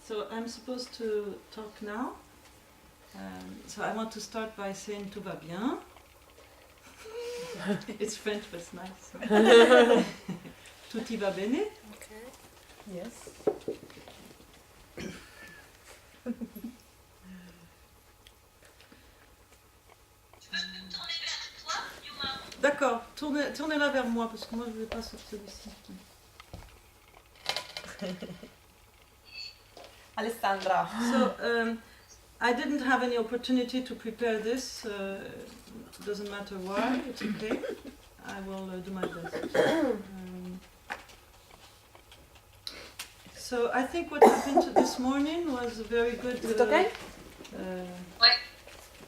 So I'm supposed to talk now. So I want to start by saying tout va bien. It's French, but it's nice. Tutti va bene. Okay. Yes. D'accord, tournez-la vers moi parce que moi je ne vais pas sur celui-ci. Alessandra. So I didn't have any opportunity to prepare this. Doesn't matter why. It's okay. I will do my best. So I think what happened this morning was a very good. Is it okay?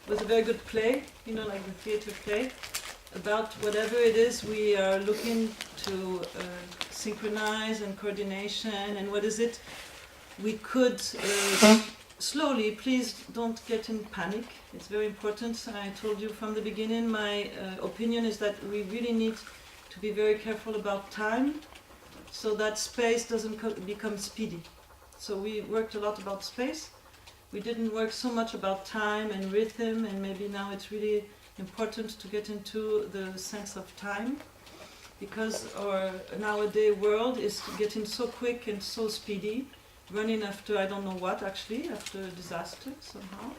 Was a very good play. You know, like the theater play about whatever it is we are looking to synchronize and coordination and what is it we could slowly, please don't get in panic. It's very important. I told you from the beginning, my opinion is that we really need to be very careful about time so that space doesn't become speedy. So we worked a lot about space. We didn't work so much about time and rhythm, and maybe now it's really important to get into the sense of time, because our nowadays world is getting so quick and so speedy, running after I don't know what, actually after a disaster somehow,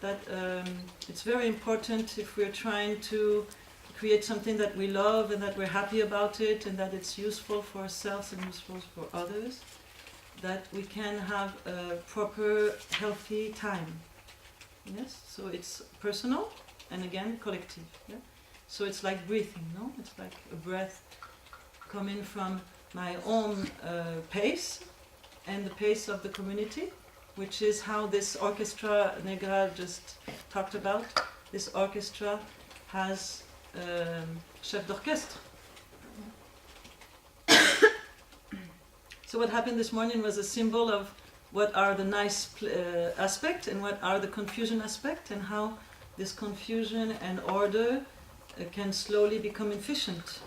that it's very important if we're trying to create something that we love and that we're happy about it and that it's useful for ourselves and useful for others, that we can have a proper healthy time. Yes, so it's personal and again collective. Yeah? So it's like breathing, no? It's like a breath coming from my own pace and the pace of the community, which is how this orchestra Negra just talked about. This orchestra has chef d'orchestre. So what happened this morning was a symbol of what are the nice aspect and what are the confusion aspect, and how this confusion and order can slowly become efficient.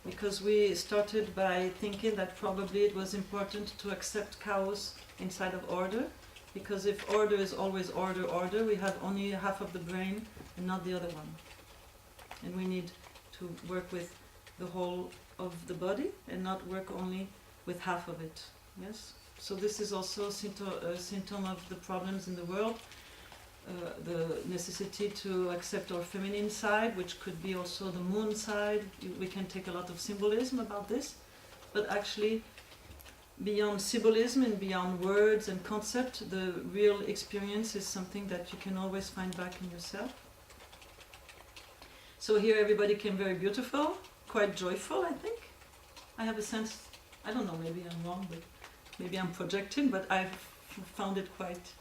Because we started by thinking that probably it was important to accept chaos inside of order, because if order is always order, we have only half of the brain and not the other one. And we need to work with the whole of the body and not work only with half of it. Yes? So this is also a symptom of the problems in the world. The necessity to accept our feminine side, which could be also the moon side. We can take a lot of symbolism about this, but actually beyond symbolism and beyond words and concept, the real experience is something that you can always find back in yourself. So here everybody came very beautiful, quite joyful, I think. I have a sense, I don't know, maybe I'm wrong, but maybe I'm projecting, but I've found it quite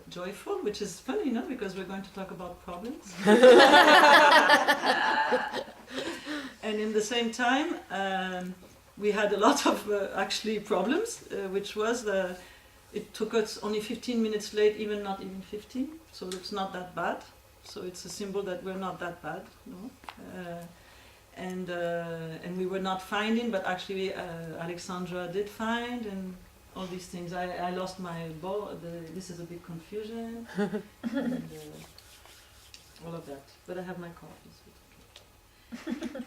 joyful, which is funny, no? Because we're going to talk about problems. And in the same time, we had a lot of actually problems, which was it took us only 15 minutes late, not even 15, so it's not that bad. So it's a symbol that we're not that bad, no? And we were not finding, but actually Alexandra did find, and all these things. I lost my ball. This is a big confusion, and all of that. But I have my coffee. So it's okay.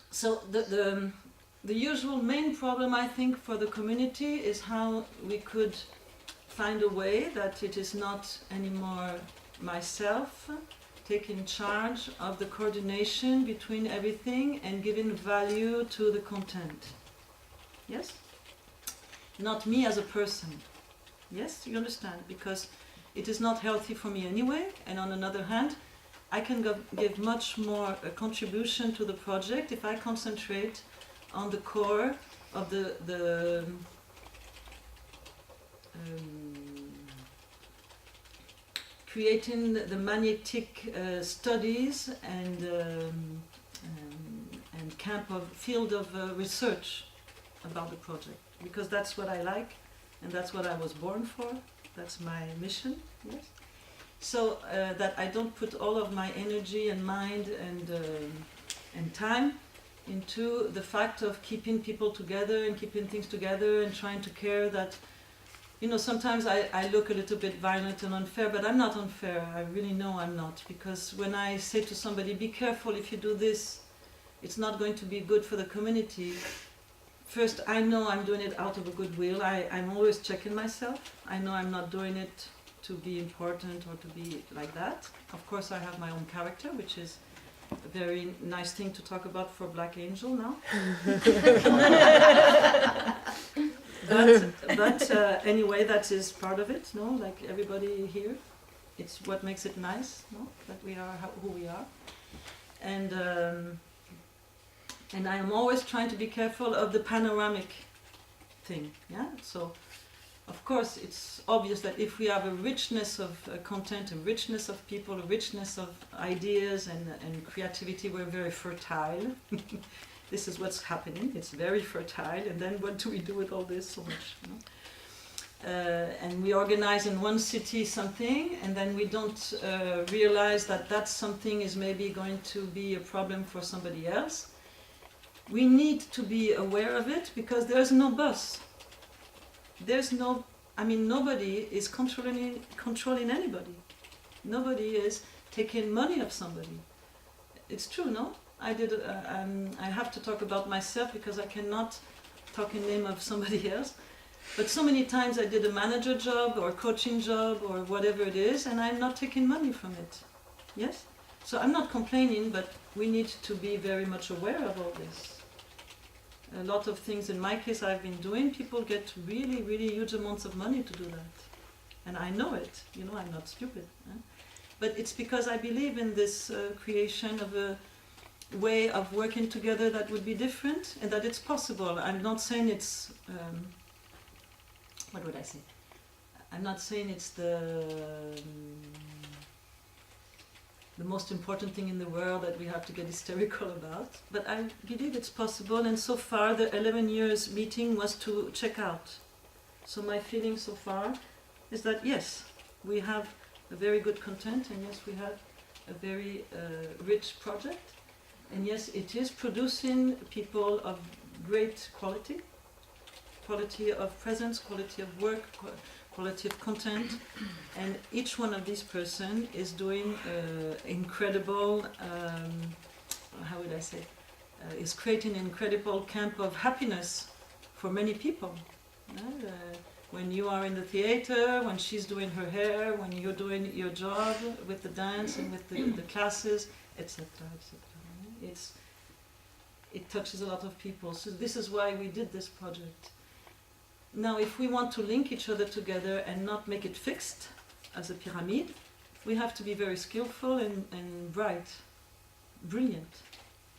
So the usual main problem, I think, for the community is how we could find a way that it is not anymore myself taking charge of the coordination between everything and giving value to the content. Yes? Not me as a person. Yes, you understand? Because it is not healthy for me anyway, and on another hand, I can give much more contribution to the project if I concentrate on the core of the creating the magnetic studies and field of research about the project, because that's what I like and that's what I was born for. That's my mission. Yes. So that I don't put all of my energy and mind and time into the fact of keeping people together and keeping things together and trying to care that, you know, sometimes I look a little bit violent and unfair, but I'm not unfair. I really know I'm not, because when I say to somebody, be careful, if you do this, it's not going to be good for the community. First, I know I'm doing it out of a goodwill. I'm always checking myself. I know I'm not doing it to be important or to be like that. Of course, I have my own character, which is a very nice thing to talk about for Black Angel now. but anyway, that is part of it, no? Like everybody here, it's what makes it nice, no? That we are who we are. And I am always trying to be careful of the panoramic thing, yeah? So, of course, it's obvious that if we have a richness of content, a richness of people, a richness of ideas and creativity, we're very fertile. This is what's happening. It's very fertile. And then what do we do with all this so much? You know? And we organize in one city something, and then we don't realize that that something is maybe going to be a problem for somebody else. We need to be aware of it, because there's no boss. There's no, I mean, nobody is controlling anybody. Nobody is taking money of somebody. It's true, no? I have to talk about myself because I cannot talk in name of somebody else. But so many times I did a manager job or coaching job or whatever it is, and I'm not taking money from it. Yes? So I'm not complaining, but we need to be very much aware of all this. A lot of things, in my case, I've been doing, people get really, really huge amounts of money to do that. And I know it, you know, I'm not stupid. But it's because I believe in this creation of a way of working together that would be different, and that it's possible. I'm not saying it's, what would I say? I'm not saying it's the most important thing in the world that we have to get hysterical about, but I believe it's possible, and so far the 11 years meeting was to check out. So my feeling so far is that yes, we have a very good content, and yes, we have a very rich project, and yes, it is producing people of great quality, quality of presence, quality of work, quality of content, and each one of these persons is doing incredible, how would I say, is creating an incredible camp of happiness for many people. When you are in the theater, when she's doing her hair, when you're doing your job with the dance and with the classes, etc., etc. It touches a lot of people. So this is why we did this project. Now, if we want to link each other together and not make it fixed as a pyramid, we have to be very skillful and bright, brilliant.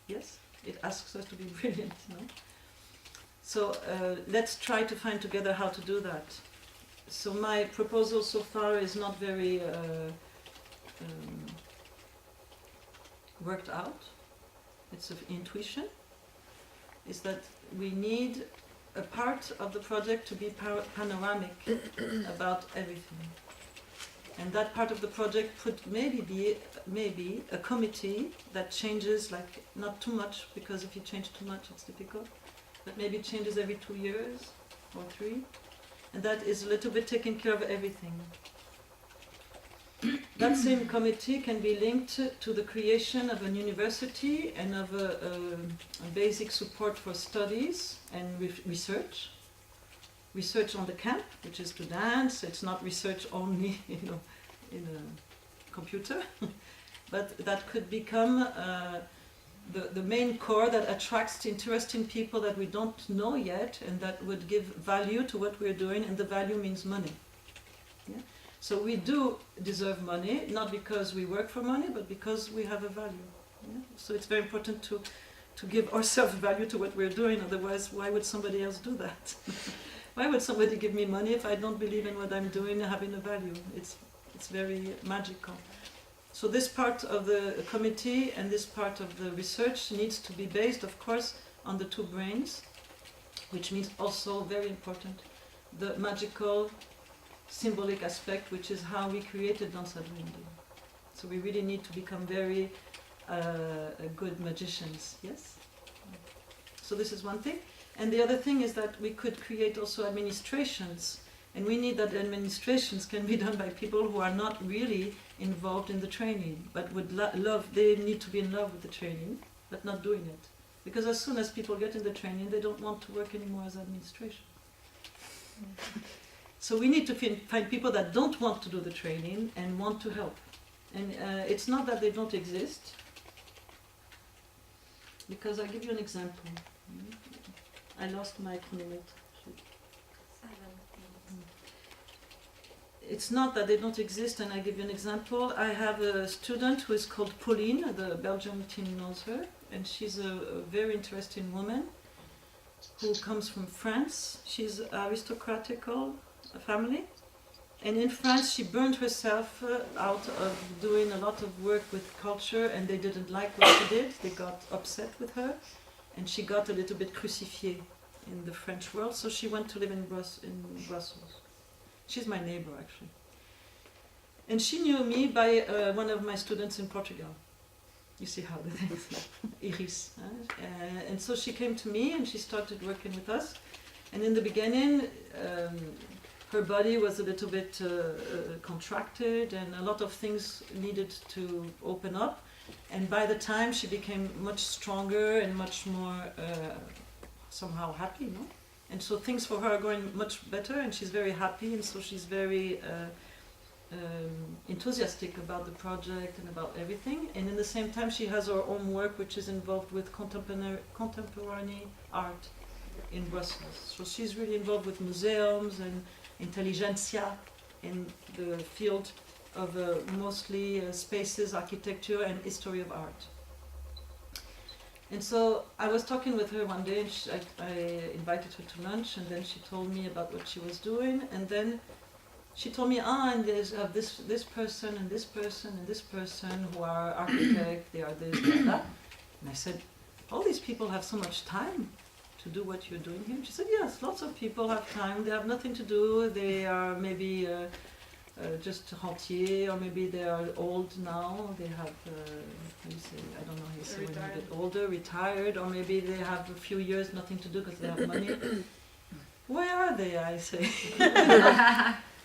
Yes, it asks us to be brilliant. No? So let's try to find together how to do that. So my proposal so far is not very worked out. It's of intuition. Is that we need a part of the project to be panoramic about everything. And that part of the project could maybe be a committee that changes, like, not too much, because if you change too much it's difficult, but maybe it changes every 2 years or 3, and that is a little bit taking care of everything. That same committee can be linked to the creation of an university and of a basic support for studies and research. Research on the camp, which is to dance. It's not research only in a computer, but that could become the main core that attracts interesting people that we don't know yet, and that would give value to what we're doing, and the value means money. Yeah? So we do deserve money, not because we work for money, but because we have a value. Yeah? So it's very important to give ourselves value to what we're doing, otherwise why would somebody else do that? Why would somebody give me money if I don't believe in what I'm doing having a value? It's very magical. So this part of the committee and this part of the research needs to be based, of course, on the two brains, which means also very important, the magical symbolic aspect, which is how we created Danza do Índio. So we really need to become very good magicians, yes? So this is one thing. And the other thing is that we could create also administrations, and we need that administrations can be done by people who are not really involved in the training, but would love, they need to be in love with the training, but not doing it. Because as soon as people get in the training, they don't want to work anymore as administration. So we need to find people that don't want to do the training and want to help. And it's not that they don't exist, because I'll give you an example. I lost my chronometer. It's not that they don't exist, and I give you an example. I have a student who is called Pauline, the Belgian team knows her, and she's a very interesting woman who comes from France. She's aristocratical family, and in France she burned herself out of doing a lot of work with culture, and they didn't like what she did. They got upset with her, and she got a little bit crucifiée in the French world, so she went to live in Brussels. She's my neighbor, actually. And she knew me by one of my students in Portugal. You see how the things, Iris. And so she came to me and she started working with us. And in the beginning, her body was a little bit contracted, and a lot of things needed to open up. And by the time she became much stronger and much more somehow happy, no? And so things for her are going much better, and she's very happy, and so she's very enthusiastic about the project and about everything. And in the same time, she has her own work, which is involved with contemporary art in Brussels. So she's really involved with museums and intelligentsia in the field of mostly spaces, architecture, and history of art. And so I was talking with her one day, and I invited her to lunch, and then she told me about what she was doing, and then she told me, and there's this person and this person and this person who are architects, they are this, they are that. And I said, all these people have so much time to do what you're doing here? And she said, yes, lots of people have time, they have nothing to do, they are maybe just rentier, or maybe they are old now, they have, how do you say, I don't know how you say when you get older, retired, or maybe they have a few years nothing to do because they have money. Where are they, I say?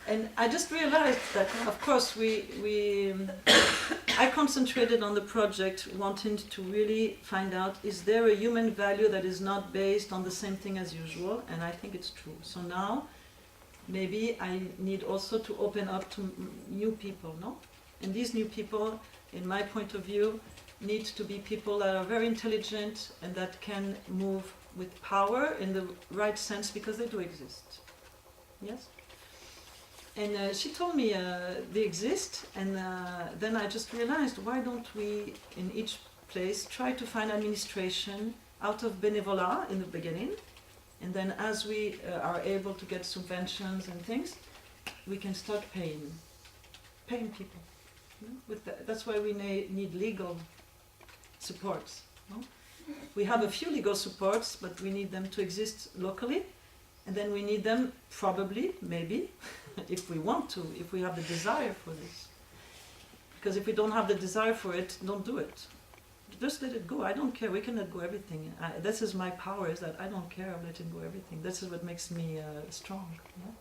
And I just realized that, of course, I concentrated on the project wanting to really find out, is there a human value that is not based on the same thing as usual? And I think it's true. So now, maybe I need also to open up to new people, no? And these new people, in my point of view, need to be people that are very intelligent and that can move with power in the right sense, because they do exist. Yes? And she told me they exist, and then I just realized, why don't we, in each place, try to find administration out of benevolat in the beginning, and then as we are able to get subventions and things, we can start paying people. That's why we need legal supports. No? We have a few legal supports, but we need them to exist locally, and then we need them probably, maybe, if we want to, if we have the desire for this. Because if we don't have the desire for it, don't do it. Just let it go. I don't care. We can let go everything. This is my power, is that I don't care. I'm letting go everything. This is what makes me strong. Yeah?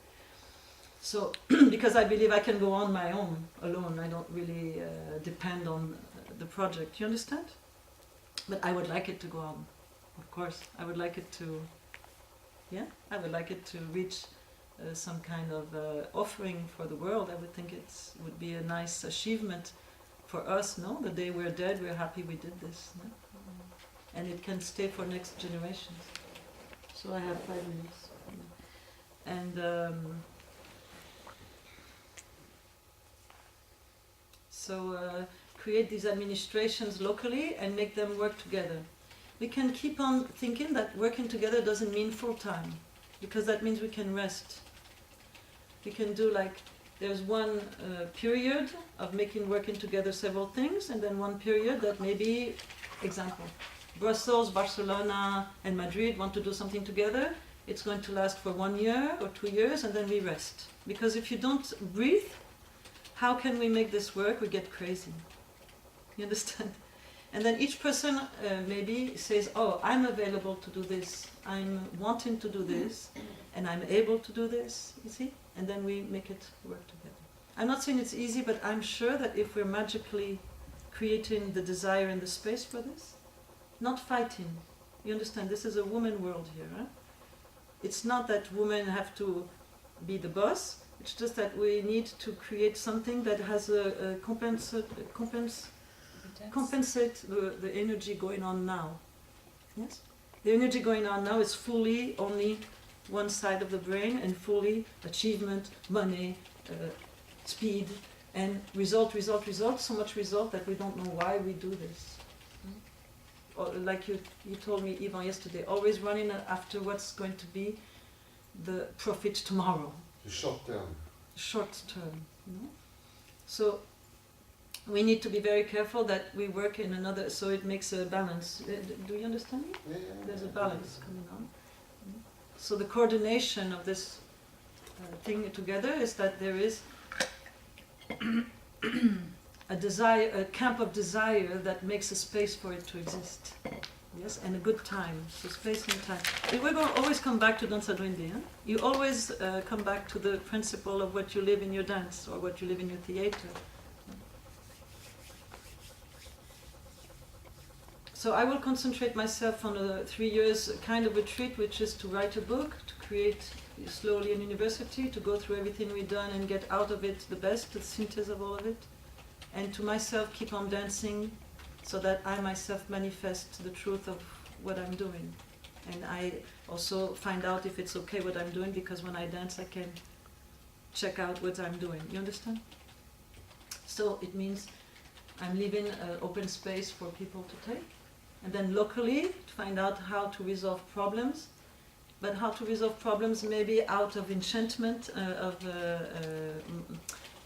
So, because I believe I can go on my own, alone. I don't really depend on the project. You understand? But I would like it to go on. Of course. I would like it to, yeah? I would like it to reach some kind of offering for the world. I would think it would be a nice achievement for us, no? The day we're dead, we're happy we did this, no? And it can stay for next generations. So I have 5 minutes. And create these administrations locally and make them work together. We can keep on thinking that working together doesn't mean full-time, because that means we can rest. We can do there's one period of working together several things, and then one period that maybe, example, Brussels, Barcelona, and Madrid want to do something together. It's going to last for 1 year or 2 years, and then we rest. Because if you don't breathe, how can we make this work? We get crazy. You understand? And then each person maybe says, oh, I'm available to do this, I'm wanting to do this, and I'm able to do this, you see? And then we make it work together. I'm not saying it's easy, but I'm sure that if we're magically creating the desire and the space for this, not fighting. You understand, this is a woman world here. Huh? It's not that women have to be the boss, it's just that we need to create something that has a compensate the energy going on now. Yes? The energy going on now is fully only one side of the brain and fully achievement, money, speed, and result, so much result that we don't know why we do this. Or like you told me, Yvan, yesterday, always running after what's going to be the profit tomorrow. The short term. Short term. You know? So we need to be very careful that we work in another, so it makes a balance. Do you understand me? Yeah. There's a balance coming on. So the coordination of this thing together is that there is a desire, a camp of desire that makes a space for it to exist. Yes, and a good time. So space and time. We're going to always come back to Danza Duende. Huh? You always come back to the principle of what you live in your dance or what you live in your theater. So I will concentrate myself on a 3 years kind of retreat, which is to write a book, to create slowly an university, to go through everything we've done and get out of it the best, the synthesis of all of it, and to myself keep on dancing so that I myself manifest the truth of what I'm doing. And I also find out if it's okay what I'm doing, because when I dance I can check out what I'm doing. You understand? So it means I'm leaving an open space for people to take. And then locally, to find out how to resolve problems, but how to resolve problems maybe out of enchantment,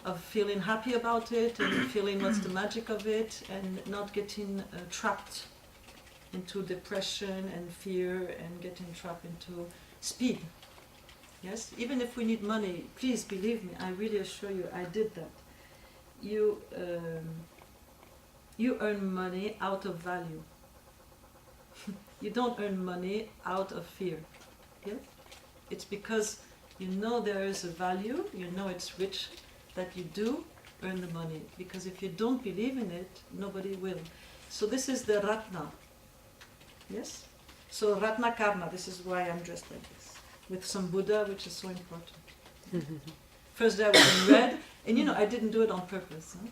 of feeling happy about it and feeling what's the magic of it, and not getting trapped into depression and fear and getting trapped into speed. Yes, even if we need money, please believe me, I really assure you, I did that. You earn money out of value. You don't earn money out of fear. Yeah? It's because you know there is a value, you know it's rich, that you do earn the money. Because if you don't believe in it, nobody will. So this is the Ratna. Yes? So Ratna Karma, this is why I'm dressed like this. With some Buddha, which is so important. First day I was in red, and you know, I didn't do it on purpose. Huh?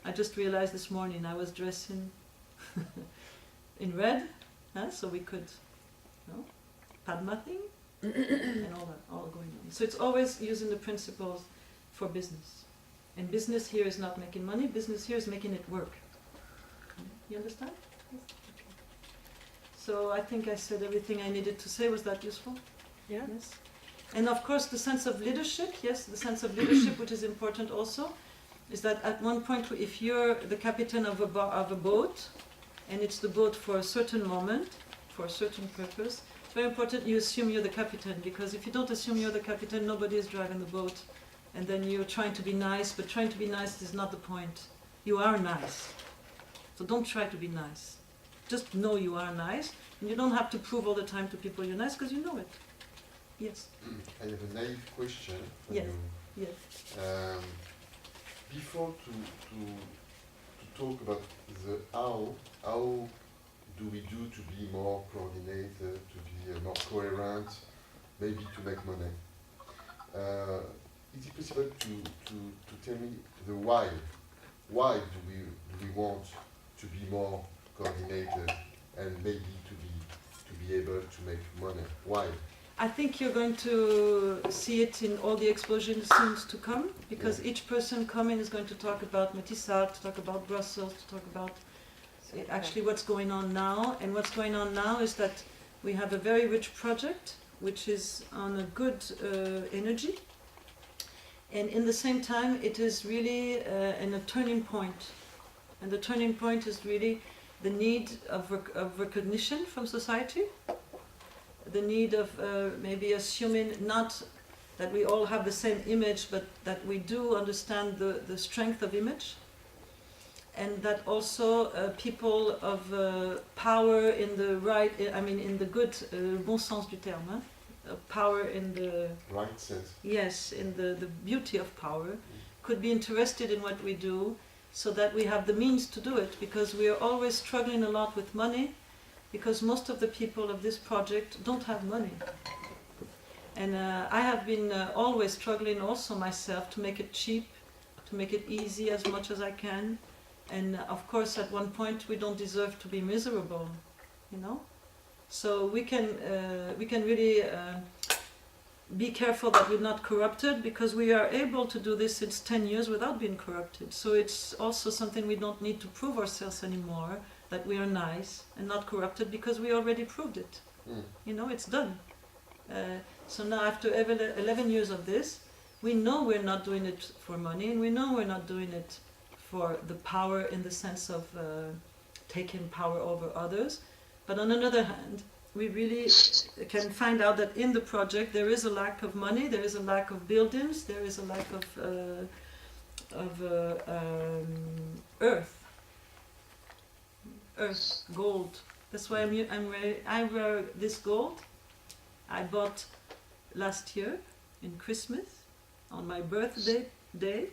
I just realized this morning I was dressing in red, so we could, you know, Padma thing, and all that, all going on. So it's always using the principles for business. And business here is not making money, business here is making it work. You understand? Yes. Okay. So I think I said everything I needed to say. Was that useful? Yeah. Yes. And of course the sense of leadership, yes, the sense of leadership, which is important also, is that at one point, if you're the captain of a boat, and it's the boat for a certain moment, for a certain purpose, it's very important you assume you're the captain, because if you don't assume you're the captain, nobody is driving the boat, and then you're trying to be nice, but trying to be nice is not the point. You are nice. So don't try to be nice. Just know you are nice, and you don't have to prove all the time to people you're nice, because you know it. Yes. I have a naive question for Yes. you. Yes. Before to talk about the how do we do to be more coordinated, to be more coherent, maybe to make money? Is it possible to tell me the why? Why do we want to be more coordinated and maybe to be able to make money? Why? I think you're going to see it in all the explosion scenes to come, because each person coming is going to talk about Matisar, to talk about Brussels, to talk about actually what's going on now. And what's going on now is that we have a very rich project, which is on a good energy. And in the same time, it is really in a turning point. And the turning point is really the need of recognition from society, the need of maybe assuming not that we all have the same image, but that we do understand the strength of image. and that also people of power in the right, I mean in the good, bon sens du terme, power in the, Right sense. yes, in the beauty of power, could be interested in what we do, so that we have the means to do it, because we are always struggling a lot with money, because most of the people of this project don't have money. And I have been always struggling also myself to make it cheap, to make it easy as much as I can. And of course at one point we don't deserve to be miserable, you know? So we can really be careful that we're not corrupted, because we are able to do this since 10 years without being corrupted. So it's also something we don't need to prove ourselves anymore, that we are nice and not corrupted, because we already proved it. You know, it's done. So now after 11 years of this, we know we're not doing it for money, and we know we're not doing it for the power in the sense of taking power over others. But on another hand, we really can find out that in the project there is a lack of money, there is a lack of buildings, there is a lack of earth, gold. That's why I wear this gold. I bought last year in Christmas on my birthday day,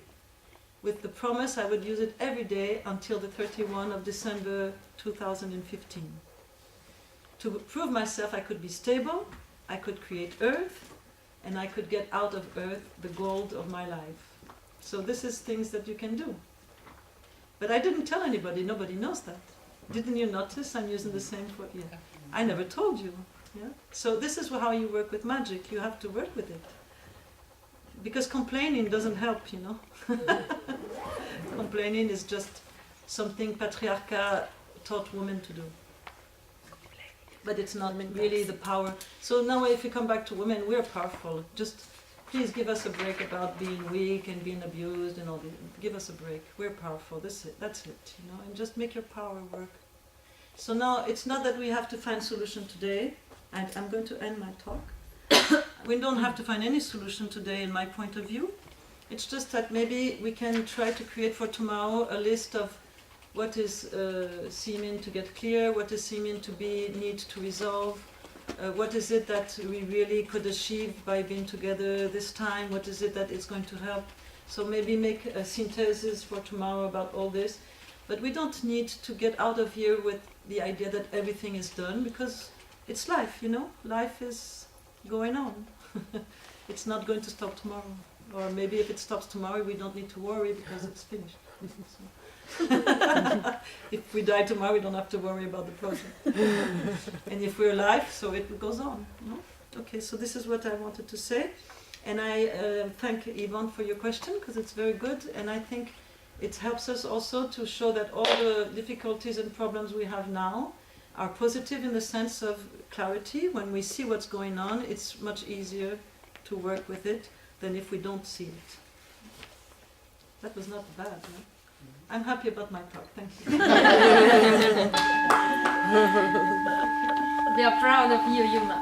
with the promise I would use it every day until the 31 of December 2015. To prove myself I could be stable, I could create earth, and I could get out of earth the gold of my life. So this is things that you can do. But I didn't tell anybody, nobody knows that. Didn't you notice I'm using the same for, yeah. I never told you. Yeah? So this is how you work with magic, you have to work with it. Because complaining doesn't help, you know. Complaining is just something patriarchal taught women to do. But it's not really the power. So now if we come back to women, we're powerful. Just please give us a break about being weak and being abused and all this. Give us a break. We're powerful. That's it, you know, and just make your power work. So now it's not that we have to find solution today, and I'm going to end my talk. We don't have to find any solution today in my point of view. It's just that maybe we can try to create for tomorrow a list of what is seeming to get clear, what is seeming to be need to resolve, what is it that we really could achieve by being together this time, what is it that is going to help. So maybe make a synthesis for tomorrow about all this. But we don't need to get out of here with the idea that everything is done, because it's life, you know? Life is going on. It's not going to stop tomorrow. Or maybe if it stops tomorrow, we don't need to worry because it's finished. If we die tomorrow, we don't have to worry about the project. And if we're alive, so it goes on. No? Okay, so this is what I wanted to say. And I thank Yvonne for your question, because it's very good. And I think it helps us also to show that all the difficulties and problems we have now are positive in the sense of clarity. When we see what's going on, it's much easier to work with it than if we don't see it. That was not bad, no? I'm happy about my talk, thank you. We are proud of you, Yuna.